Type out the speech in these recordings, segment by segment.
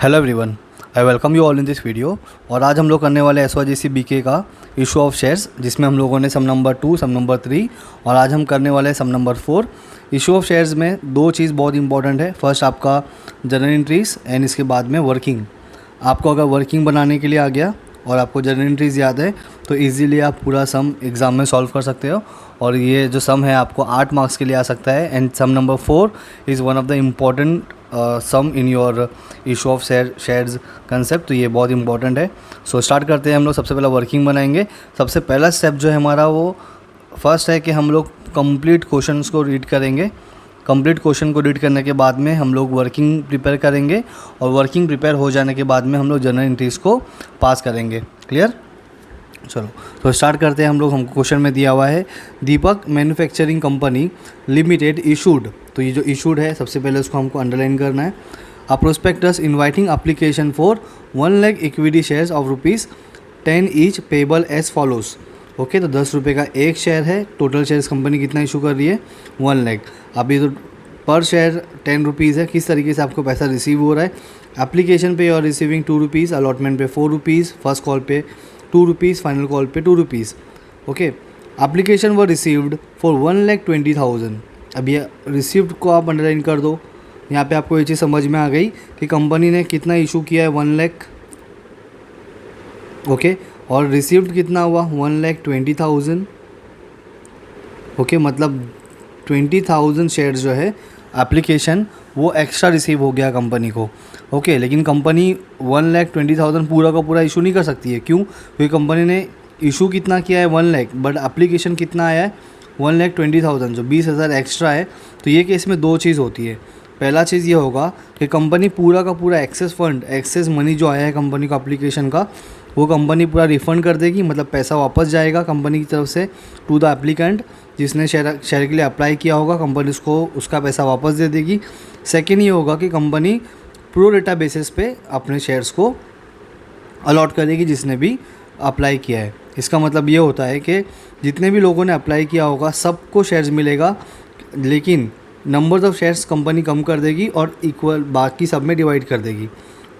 Hello everyone, I welcome you all in this video. और आज हम लोग करने वाले SYGC BK का इशू ऑफ शेयर्स, जिसमें हम लोगों ने सम नंबर 2, सम नंबर 3 और आज हम करने वाले हैं सम नंबर 4। इशू ऑफ शेयर्स में दो चीज़ बहुत इंपॉर्टेंट है। फर्स्ट आपका जनरल एंट्रीज एंड इसके बाद में वर्किंग। आपको अगर वर्किंग बनाने के लिए आ गया और आपको जनरल एंट्रीज याद है तो इजीली आप पूरा सम एग्ज़ाम में सॉल्व कर सकते हो। और ये जो सम है आपको 8 मार्क्स के लिए आ सकता है। And sum number 4 is one of the important sum in your issue of shares concept. तो ये बहुत इंपॉर्टेंट है। सो स्टार्ट करते हैं हम लोग। सबसे पहला वर्किंग बनाएंगे। सबसे पहला स्टेप जो है हमारा वो फर्स्ट है कि हम लोग कंप्लीट क्वेश्चंस को रीड करेंगे। कंप्लीट क्वेश्चन को रीड करने के बाद में हम लोग वर्किंग प्रिपेयर करेंगे और वर्किंग प्रिपेयर हो जाने के बाद में हम लोग जनरल एंट्रीज को पास करेंगे। क्लियर? चलो तो स्टार्ट करते हैं हम लोग। हमको क्वेश्चन में दिया हुआ है दीपक मैन्युफैक्चरिंग कंपनी लिमिटेड इशूड। तो ये जो इशूड है सबसे पहले उसको हमको अंडरलाइन करना है। A prospectus inviting application for 1 lakh equity shares of ₹10 each payable as follows. Okay, तो 10 रुपये का एक शेयर है। टोटल शेयर्स कंपनी कितना इशू कर रही है? 1 लाख। अभी तो पर शेयर 10 रुपीज़ है। किस तरीके से आपको पैसा रिसीव हो रहा है? एप्लीकेशन पे you are receiving 2 rupees, allotment पे 4 रुपीज़, फर्स्ट कॉल पे 2 रुपीज़, फाइनल कॉल पे 2 rupees. Okay, application were received for 1,20,000। अब ये रिसीव्ड को आप अंडरलाइन कर दो। यहाँ पे आपको ये चीज़ समझ में आ गई कि कंपनी ने कितना इशू किया है? 1 लाख। ओके, और रिसीव्ड कितना हुआ? 1,20,000। ओके, मतलब 20,000 शेयर्स जो है एप्लीकेशन वो एक्स्ट्रा रिसीव हो गया कंपनी को। ओके, लेकिन कंपनी 1,20,000 पूरा का पूरा इशू नहीं कर सकती है। क्यों? क्योंकि कंपनी ने इशू कितना किया है? 1 लाख, बट एप्लीकेशन कितना आया है? 1,20,000, जो 20,000 एक्स्ट्रा है। तो ये केस में दो चीज़ होती है। पहला चीज़ ये होगा कि कंपनी पूरा का पूरा एक्सेस फंड, एक्सेस मनी जो आया है कंपनी को एप्लीकेशन का, वो कंपनी पूरा रिफ़ंड कर देगी। मतलब पैसा वापस जाएगा कंपनी की तरफ से टू द एप्लीकेंट जिसने शेयर के लिए अप्लाई किया होगा। कंपनी उसको उसका पैसा वापस दे देगी। सेकेंड ये होगा कि कंपनी प्रो रेटा बेसिस पे अपने शेयर्स को अलॉट करेगी जिसने भी अप्लाई किया है। इसका मतलब ये होता है कि जितने भी लोगों ने अप्लाई किया होगा सबको शेयर्स मिलेगा, लेकिन नंबर्स ऑफ शेयर्स कंपनी कम कर देगी और इक्वल बाकी सब में डिवाइड कर देगी।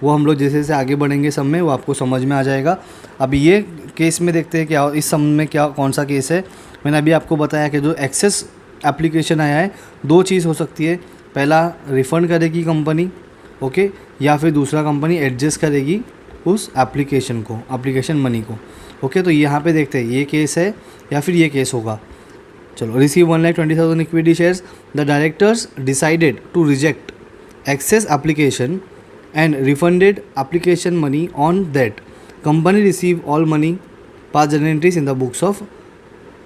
वो हम लोग जैसे जैसे आगे बढ़ेंगे सब में वो आपको समझ में आ जाएगा। अभी ये केस में देखते हैं क्या इस सम में क्या कौन सा केस है। मैंने अभी आपको बताया कि जो एक्सेस एप्लीकेशन आया है, दो चीज़ हो सकती है। पहला, रिफ़ंड करेगी कंपनी, ओके, या फिर दूसरा कंपनी एडजस्ट करेगी उस एप्लीकेशन को, एप्लीकेशन मनी को। ओके, तो यहाँ पे देखते हैं ये केस है या फिर ये केस होगा। चलो, receive 1,20,000 equity shares, the directors decided to reject excess application and refunded application money on that. Company receive all money past journal entries in the books of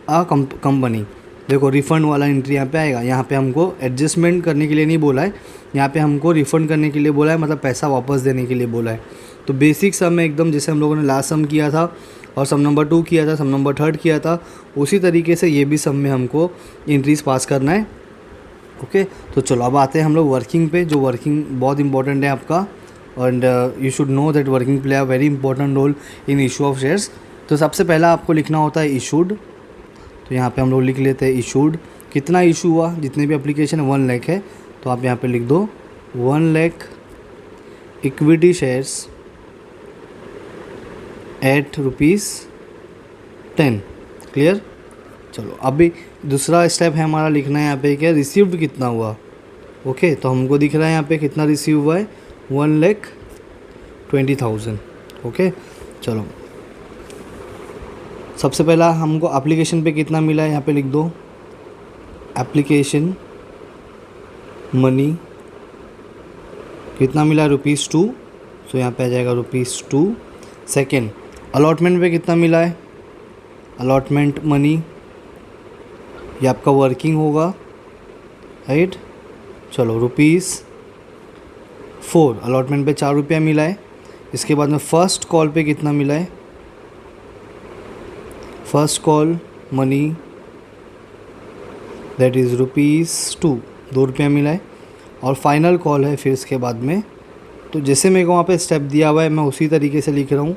a company. देखो refund वाला entry यहाँ पे आएगा। यहाँ पे हमको adjustment करने के लिए नहीं बोला है, यहाँ पे हमको रिफ़ंड करने के लिए बोला है, मतलब पैसा वापस देने के लिए बोला है। तो बेसिक सम में एकदम जैसे हम लोगों ने लास्ट सम किया था और सम नंबर 2 किया था, सम नंबर 3 किया था, उसी तरीके से ये भी सम में हमको एंट्रीज पास करना है। ओके, तो चलो अब आते हैं हम लोग वर्किंग पे। जो वर्किंग बहुत इंपॉर्टेंट है आपका, and you should know that working play a very important role in issue of shares. तो सबसे पहला आपको लिखना होता है इशूड। तो यहाँ पे हम लोग लिख लेते हैं इशूड। कितना इशू हुआ? जितने भी एप्लीकेशन 1 लाख है, तो आप यहाँ पे लिख दो 1 lakh equity shares at ₹10। Clear? चलो, अभी दूसरा स्टेप है हमारा लिखना है यहाँ पे क्या रिसीव्ड कितना हुआ। ओके, तो हमको दिख रहा है यहाँ पे कितना रिसीव हुआ है? 1,20,000। ओके, चलो सबसे पहला हमको एप्लीकेशन पे कितना मिला है यहाँ पे लिख दो। एप्लीकेशन मनी कितना मिला? ₹2। तो यहाँ पे आ जाएगा ₹2। सेकेंड, अलॉटमेंट पे कितना मिला है? अलॉटमेंट मनी, ये आपका वर्किंग होगा, राइट। चलो, ₹4 अलॉटमेंट पे 4 रुपया मिला है। इसके बाद में फर्स्ट कॉल पे कितना मिला है? First call money that is ₹2, 2 रुपया मिला है। और फाइनल कॉल है फिर इसके बाद में। तो जैसे मेरे को वहाँ पे स्टेप दिया हुआ है मैं उसी तरीके से लिख रहा हूँ।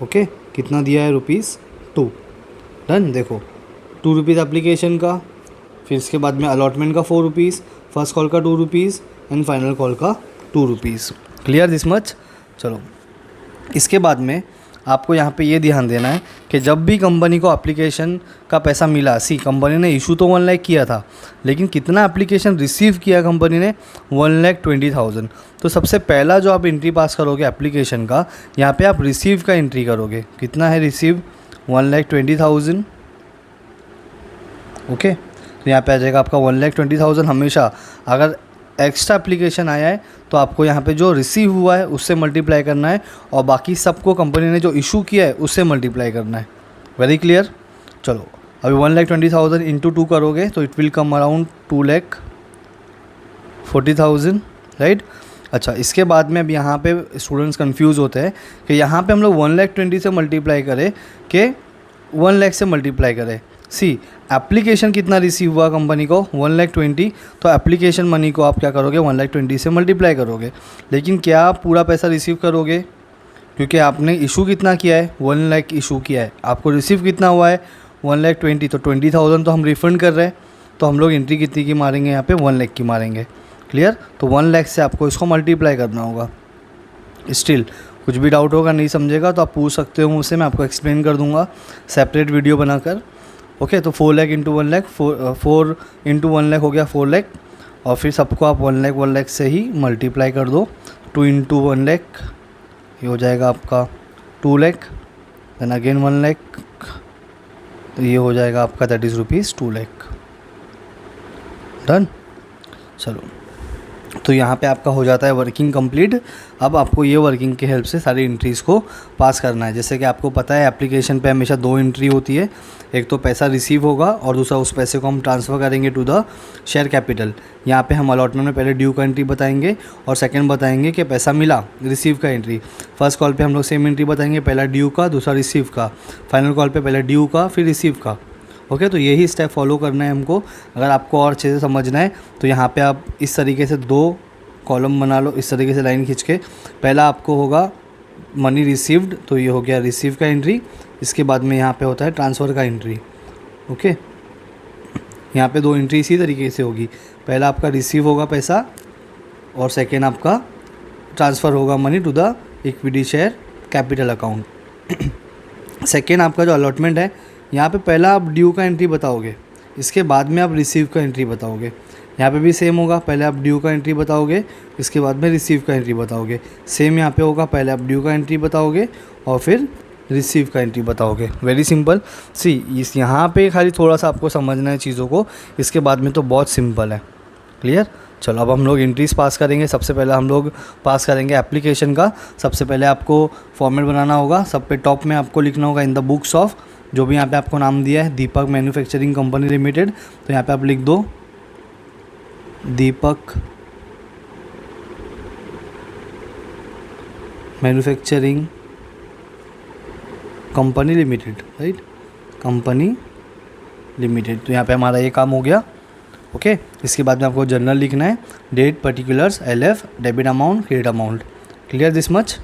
ओके, कितना दिया है? ₹2। डन। देखो, 2 रुपीज़ एप्लीकेशन का, फिर इसके बाद में अलॉटमेंट का 4 रुपीज़, फर्स्ट कॉल का 2 रुपीज़ एंड फाइनल कॉल का 2 रुपीज़। Clear this much. चलो इसके बाद में आपको यहाँ पे ये ध्यान देना है कि जब भी कंपनी को एप्लीकेशन का पैसा मिला, सी कंपनी ने इशू तो 1 लाख किया था, लेकिन कितना एप्लीकेशन रिसीव किया कंपनी ने, 1,20,000। तो सबसे पहला जो आप एंट्री पास करोगे एप्लीकेशन का, यहाँ पे आप रिसीव का एंट्री करोगे। कितना है रिसीव, 1,20,000। ओके, तो यहाँ पे आ जाएगा आपका 1,20,000। हमेशा अगर एक्स्ट्रा एप्लीकेशन आया है तो आपको यहाँ पे जो रिसीव हुआ है उससे मल्टीप्लाई करना है, और बाकी सबको कंपनी ने जो इशू किया है उससे मल्टीप्लाई करना है। Very clear. चलो अभी 1,20,000 इंटू 2 करोगे तो it will come around 2,40,000, right. अच्छा, इसके बाद में अब यहाँ पे स्टूडेंट्स कंफ्यूज होते हैं कि यहाँ पे हम लोग 1,20,000 से मल्टीप्लाई करें कि 1 लाख से मल्टीप्लाई करें। सी एप्लीकेशन कितना रिसीव हुआ कंपनी को, 1,20,000, तो एप्लीकेशन मनी को आप क्या करोगे, 1,20,000 से मल्टीप्लाई करोगे। लेकिन क्या आप पूरा पैसा रिसीव करोगे, क्योंकि आपने इशू कितना किया है, 1 लाख इशू किया है, आपको रिसीव कितना हुआ है 1,20,000, तो 20,000 तो हम रिफ़ंड कर रहे हैं, तो हम लोग एंट्री कितनी की मारेंगे यहाँ पे, 1 लाख की मारेंगे। क्लियर। तो 1 लाख से आपको इसको मल्टीप्लाई करना होगा। स्टिल कुछ भी डाउट होगा, नहीं समझेगा तो आप पूछ सकते हो मुझसे, मैं आपको एक्सप्लेन कर दूंगा सेपरेट वीडियो बनाकर। ओके, तो 4 लाख इंटू 1 लाख, 4 इंटू 1 लाख हो गया 4 लाख, और फिर सबको आप 1 लाख से ही मल्टीप्लाई कर दो। 2 इंटू 1 लाख ये हो जाएगा आपका 2 लाख, देन अगेन 1 लाख, तो ये हो जाएगा आपका that is rupees 2 lakh. Done. चलो, तो यहाँ पे आपका हो जाता है वर्किंग कंप्लीट। अब आपको ये वर्किंग की हेल्प से सारी एंट्रीज़ को पास करना है। जैसे कि आपको पता है एप्लीकेशन पे हमेशा 2 एंट्री होती है, एक तो पैसा रिसीव होगा और दूसरा उस पैसे को हम ट्रांसफ़र करेंगे टू द शेयर कैपिटल। यहाँ पे हम अलॉटमेंट में पहले ड्यू का एंट्री बताएंगे और सेकंड बताएंगे कि पैसा मिला, रिसीव का एंट्री। फर्स्ट कॉल पे हम लोग सेम एंट्री बताएंगे, पहला ड्यू का, दूसरा रिसीव का। फाइनल कॉल पे पहले ड्यू का फिर रिसीव का। ओके, तो यही स्टेप फॉलो करना है हमको। अगर आपको और अच्छे से समझना है तो यहाँ पे आप इस तरीके से 2 कॉलम बना लो, इस तरीके से लाइन खींच के। पहला आपको होगा मनी रिसीव्ड, तो ये हो गया रिसीव का एंट्री। इसके बाद में यहाँ पे होता है ट्रांसफ़र का एंट्री। ओके, यहाँ पे 2 एंट्री इसी तरीके से होगी। पहला आपका रिसीव होगा पैसा और सेकेंड आपका ट्रांसफ़र होगा money to the equity share capital account. Second आपका जो अलॉटमेंट है, यहाँ पे पहला आप ड्यू का एंट्री बताओगे, इसके बाद में आप रिसीव का एंट्री बताओगे। यहाँ पे भी सेम होगा, पहले आप ड्यू का एंट्री बताओगे, इसके बाद में रिसीव का एंट्री बताओगे। सेम यहाँ पे होगा, पहले आप ड्यू का एंट्री बताओगे और फिर रिसीव का एंट्री बताओगे। Very simple. सी इस यहाँ पे खाली थोड़ा सा आपको समझना है चीज़ों को, इसके बाद में तो बहुत सिंपल है। क्लियर। चलो अब हम लोग एंट्रीज़ पास करेंगे। सबसे पहले हम लोग पास करेंगे एप्लीकेशन का। सबसे पहले आपको फॉर्मेट बनाना होगा। सब पे टॉप में आपको लिखना होगा इन द बुक्स ऑफ, जो भी यहाँ पे आपको नाम दिया है, दीपक मैन्युफैक्चरिंग कंपनी लिमिटेड, तो यहाँ पे आप लिख दो Deepak manufacturing company limited, right, company limited. तो यहाँ पे हमारा ये काम हो गया। ओके, इसके बाद में आपको जर्नल लिखना है, date, particulars, LF, debit amount, credit amount. Clear this much.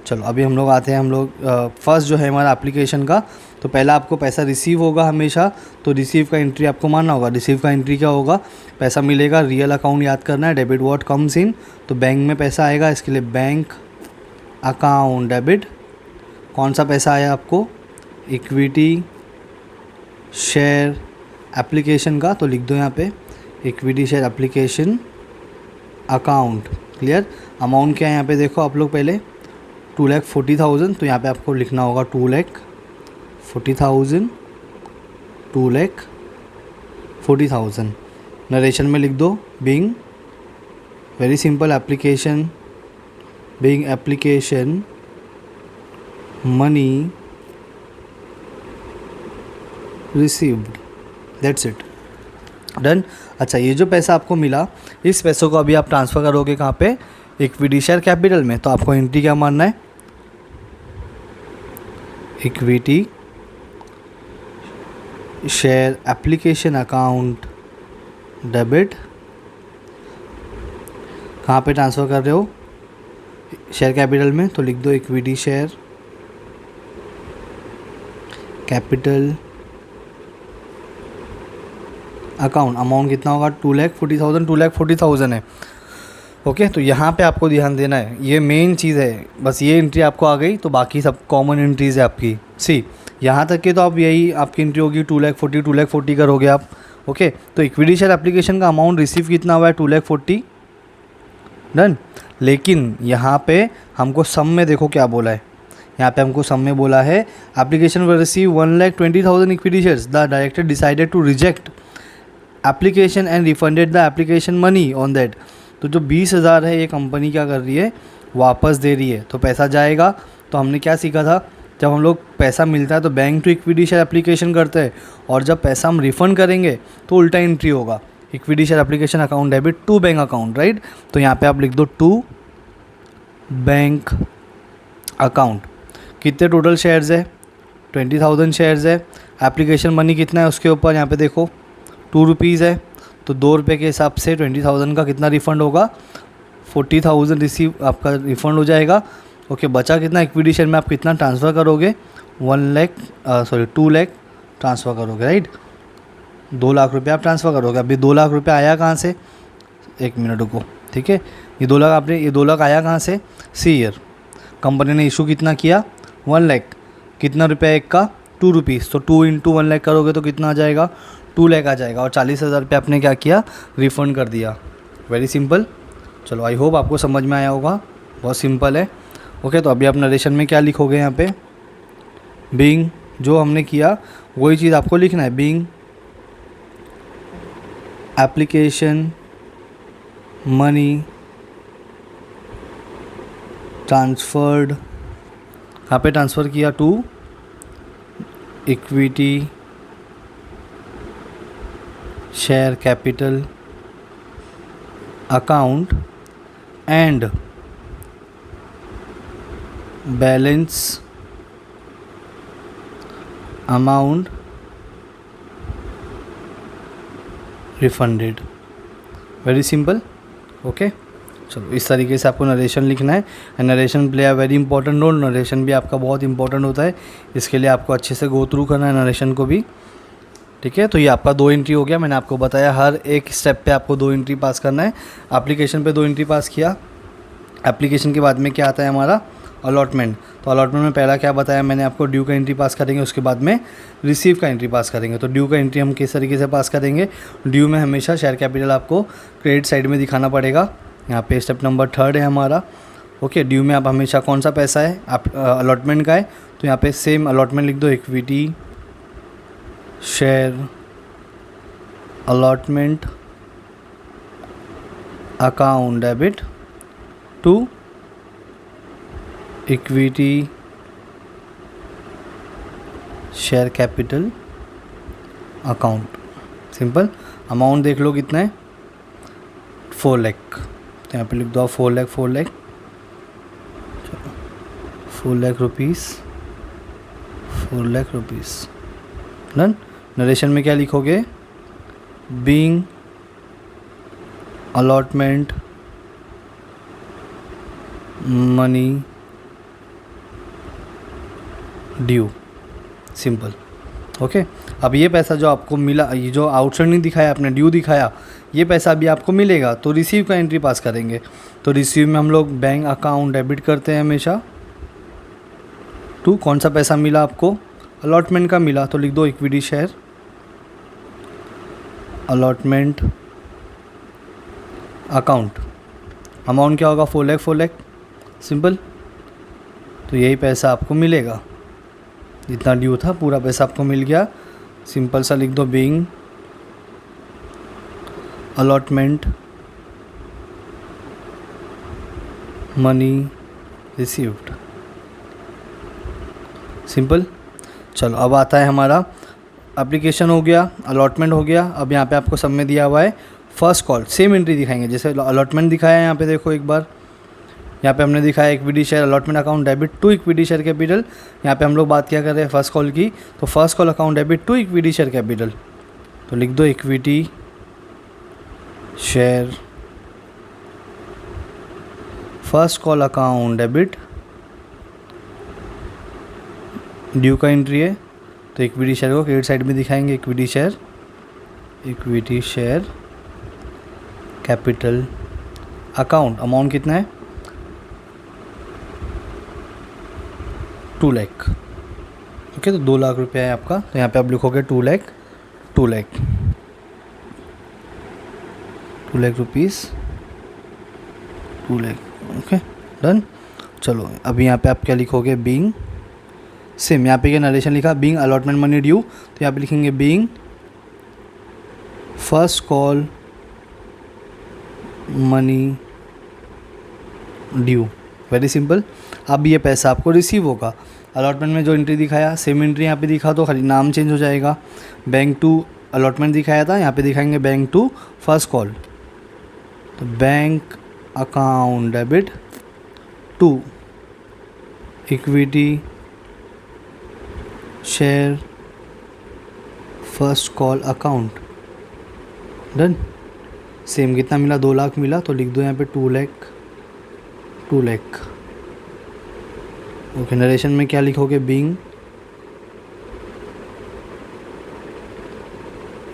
चलो अभी हम लोग आते हैं, हम लोग फर्स्ट जो है हमारा एप्लीकेशन का। तो पहला आपको पैसा रिसीव होगा हमेशा, तो रिसीव का एंट्री आपको मानना होगा। रिसीव का एंट्री क्या होगा, पैसा मिलेगा, रियल अकाउंट याद करना है, डेबिट व्हाट कम्स इन, तो बैंक में पैसा आएगा, इसके लिए बैंक अकाउंट डेबिट। कौन सा पैसा आया आपको, इक्विटी शेयर एप्लीकेशन का, तो लिख दो यहाँ पे equity share application account. Clear. Amount क्या है यहाँ पे देखो आप लोग, पहले 2,40,000, तो यहाँ पे आपको लिखना होगा 2,40,000, 2,40,000। नरेशन में लिख दो being, very simple, application, being application money received, that's it, done. अच्छा, ये जो पैसा आपको मिला, इस पैसों को अभी आप ट्रांसफ़र करोगे कहाँ पे, इक्विटी शेयर कैपिटल में। तो आपको एंट्री क्या मानना है, equity share application account debit. कहाँ पे ट्रांसफ़र कर रहे हो, शेयर कैपिटल में, तो लिख दो equity share capital account. Amount कितना होगा, 2,40,000, 2,40,000 है। ओके, तो यहाँ पे आपको ध्यान देना है, ये मेन चीज़ है। बस ये एंट्री आपको आ गई तो बाकी सब कॉमन एंट्रीज़ है आपकी। सी यहाँ तक के तो आप यही आपकी एंट्री होगी 2,40,000 करोगे आप। ओके, तो इक्विटी शेयर एप्लीकेशन का अमाउंट रिसीव कितना हुआ है 2,40,000 डन। लेकिन यहाँ पे हमको सम में देखो क्या बोला है, यहाँ पे हमको सम में बोला है application will receive 1,20,000 equity shares, the director decided to reject application and refunded the application money on that. तो जो 20,000 है ये कंपनी क्या कर रही है, वापस दे रही है, तो पैसा जाएगा। तो हमने क्या सीखा था, जब हम लोग पैसा मिलता है तो bank to equity share application करते हैं, और जब पैसा हम रिफ़ंड करेंगे तो उल्टा एंट्री होगा, equity share application account debit to bank account, right. तो यहाँ पे आप लिख दो टू बैंक अकाउंट। कितने टोटल शेयर्स है, 20,000 शेयर्स है। एप्लीकेशन मनी कितना है उसके ऊपर, यहाँ पे देखो 2 रुपीज़ है, तो 2 रुपये के हिसाब से 20,000 का कितना रिफ़ंड होगा, 40,000 रिसीव आपका रिफ़ंड हो जाएगा। ओके, बचा कितना इक्विटी शेयर में आप कितना ट्रांसफ़र करोगे, 2 लाख ट्रांसफ़र करोगे, राइट। 2 लाख रुपये आप ट्रांसफ़र करोगे। अभी 2 लाख रुपये आया कहाँ से, 1 मिनट रुको, ठीक है। ये 2 लाख आया कहाँ से, सी ईयर कंपनी ने इशू कितना किया, 1 लाख। कितना रुपया एक का, 2 रुपीज़, तो 2 × 1 लाख करोगे तो कितना आ जाएगा, 2 लाख आ जाएगा। और 40,000 रुपये आपने क्या किया, रिफ़ंड कर दिया। Very simple. चलो, आई होप आपको समझ में आया होगा, बहुत सिंपल है। ओके, तो अभी आप नरेशन में क्या लिखोगे, यहाँ पे बीइंग, जो हमने किया वही चीज़ आपको लिखना है। बीइंग एप्लीकेशन मनी ट्रांसफर्ड, यहाँ पे ट्रांसफ़र किया to equity share capital account and balance amount refunded. Very simple. Okay, चलो इस तरीके से आपको नरेशन लिखना है। And narration play a very important role. Narration भी आपका बहुत इंपॉर्टेंट होता है, इसके लिए आपको अच्छे से गो थ्रू करना है नरेशन को भी, ठीक है। तो ये आपका 2 एंट्री हो गया। मैंने आपको बताया हर एक स्टेप पे आपको 2 एंट्री पास करना है। एप्लीकेशन पे 2 एंट्री पास किया। एप्लीकेशन के बाद में क्या आता है हमारा, अलॉटमेंट। तो अलॉटमेंट में पहला क्या बताया मैंने आपको, ड्यू का एंट्री पास करेंगे, उसके बाद में रिसीव का एंट्री पास करेंगे। तो ड्यू का एंट्री हम किस तरीके से पास करेंगे, ड्यू में हमेशा शेयर कैपिटल आपको क्रेडिट साइड में दिखाना पड़ेगा। यहाँ पे स्टेप नंबर 3 है हमारा। ओके, ड्यू में आप हमेशा कौन सा पैसा है, आप अलॉटमेंट का है, तो यहाँ पे सेम अलॉटमेंट लिख दो, equity share allotment account debit to equity share capital account. Simple. Amount देख लो कितना है, 4 लाख। तो यहाँ पे लिख दो 4 lakh, 4 lakh, 4 lakh rupees, 4 lakh rupees. Done. Narration में क्या लिखोगे, being allotment money due. Simple. Okay, अब ये पैसा जो आपको मिला, ये जो आउटस्टैंडिंग दिखाया आपने, ड्यू दिखाया, ये पैसा अभी आपको मिलेगा, तो रिसीव का एंट्री पास करेंगे। तो रिसीव में हम लोग बैंक अकाउंट डेबिट करते हैं हमेशा टू, कौन सा पैसा मिला आपको, अलॉटमेंट का मिला, तो लिख दो equity share allotment account. Amount क्या होगा, 4 लाख, 4 लाख। सिंपल। तो यही पैसा आपको मिलेगा, जितना ड्यू था पूरा पैसा आपको मिल गया। सिंपल सा लिख दो, being allotment money received. Simple. चलो, अब आता है हमारा एप्लीकेशन हो गया, अलॉटमेंट हो गया। अब यहाँ पे आपको सब में दिया हुआ है फर्स्ट कॉल, सेम एंट्री दिखाएंगे जैसे अलॉटमेंट दिखाया है। यहाँ पे देखो एक बार, यहाँ पे हमने दिखाया equity share allotment account debit to equity share capital. यहाँ पे हम लोग बात क्या कर रहे हैं, फर्स्ट कॉल की, तो first call account debit to equity share capital. तो लिख दो equity share first call account debit, due का एंट्री है, तो इक्विटी शेयर को क्रेडिट साइड में दिखाएंगे, equity share capital account amount कितना है 2 लाख। ओके, तो 2 लाख रुपया है आपका, तो यहाँ पे आप लिखोगे 2 lakh rupees 2 lakh. Okay done. चलो अभी यहाँ पे आप क्या लिखोगे, बीइंग सेम, यहाँ पे क्या नरेशन लिखा, बीइंग अलॉटमेंट मनी ड्यू, तो यहाँ पे लिखेंगे being first call money due. Very simple. अब ये पैसा आपको रिसीव होगा। अलॉटमेंट में जो एंट्री दिखाया सेम एंट्री यहाँ पे दिखा, तो खाली नाम चेंज हो जाएगा। बैंक टू अलॉटमेंट दिखाया था, यहाँ पे दिखाएंगे बैंक टू फर्स्ट कॉल, तो bank account debit to equity share first call account. Done. Same कितना मिला, 2 लाख मिला, तो लिख दो यहाँ पे 2 लाख। ओके, नरेशन में क्या लिखोगे, being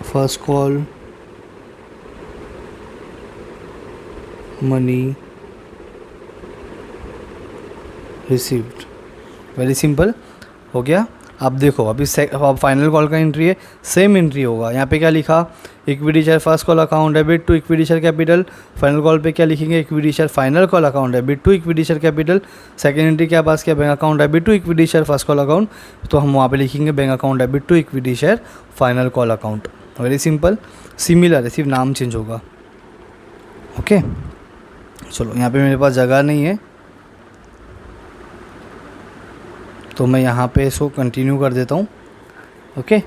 first call money received. Very simple हो गया। अब देखो अभी अब फाइनल कॉल का एंट्री है, सेम एंट्री होगा। यहाँ पे क्या लिखा, equity share first call account debit to equity share capital. Final call पे क्या लिखेंगे, equity share final call account debit to equity share capital. Second entry क्या पास किया, bank account debit to equity share first call account, तो हम वहाँ पे लिखेंगे bank account debit to equity share final call account. Very simple, similar है, सिर्फ नाम चेंज होगा। ओके चलो, यहाँ पे मेरे पास जगह नहीं है तो मैं यहाँ पे इसको कंटिन्यू कर देता हूँ। ओके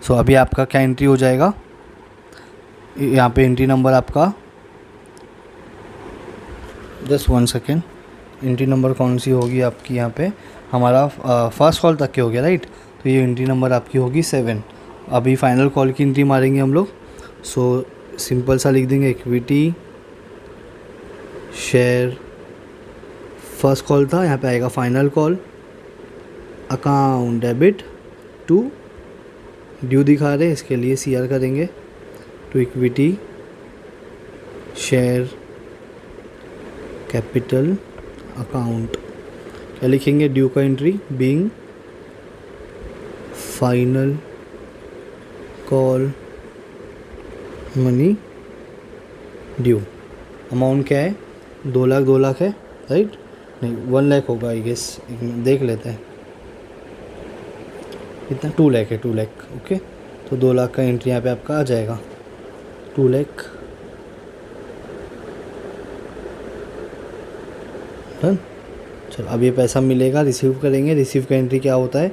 सो अभी आपका क्या एंट्री हो जाएगा, यहाँ पे एंट्री नंबर आपका, जस्ट 1 सेकेंड, एंट्री नंबर कौन सी होगी आपकी, यहाँ पे हमारा फर्स्ट कॉल तक के हो गया राइट, तो ये एंट्री नंबर आपकी होगी 7। अभी फाइनल कॉल की एंट्री मारेंगे हम लोग। सो सिंपल सा लिख देंगे, इक्विटी शेयर फर्स्ट कॉल था, यहाँ पे आएगा final call account debit to due दिखा रहे, इसके लिए सीआर करेंगे, to equity share capital account. क्या लिखेंगे, ड्यू का entry being final call money due. Amount क्या है, 2 लाख है राइट, नहीं 1 लाख होगा आई गेस, देख लेते हैं कितना, 2 लाख है, 2 लाख। ओके तो 2 लाख का एंट्री यहाँ पे आपका आ जाएगा, 2 लाख। डन। चलो अब ये पैसा मिलेगा, रिसीव करेंगे। रिसीव का एंट्री क्या होता है,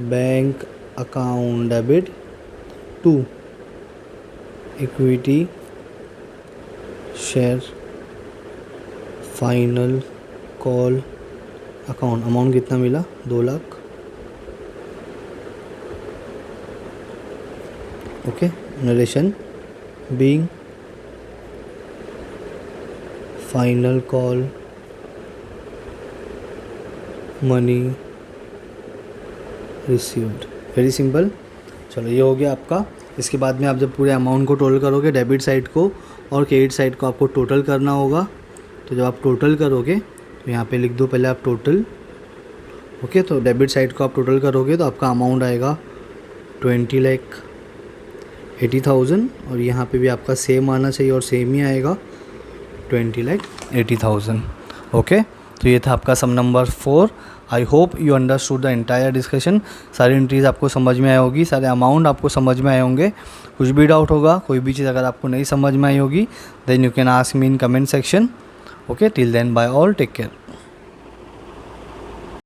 bank account debit to equity share final call account. Amount कितना मिला, 2 lakh. Okay narration being final call money received. Very simple. चलो ये हो गया आपका। इसके बाद में आप जब पूरे अमाउंट को टोटल करोगे, डेबिट साइड को और क्रेडिट साइड को आपको टोटल करना होगा। तो जब आप टोटल करोगे तो यहाँ पे लिख दो पहले आप टोटल। ओके तो डेबिट साइड को आप टोटल करोगे तो आपका अमाउंट आएगा 20,80,000 और यहाँ पे भी आपका सेम आना चाहिए और सेम ही आएगा 20,80,000। ओके तो ये था आपका sum number 4। I hope you understood the entire discussion. सारी एंट्रीज आपको समझ में आई होगी, सारे अमाउंट आपको समझ में आए होंगे। कुछ भी डाउट होगा, कोई भी चीज़ अगर आपको नहीं समझ में आई होगी, then you can ask me in comment section. Okay till then bye all, take care.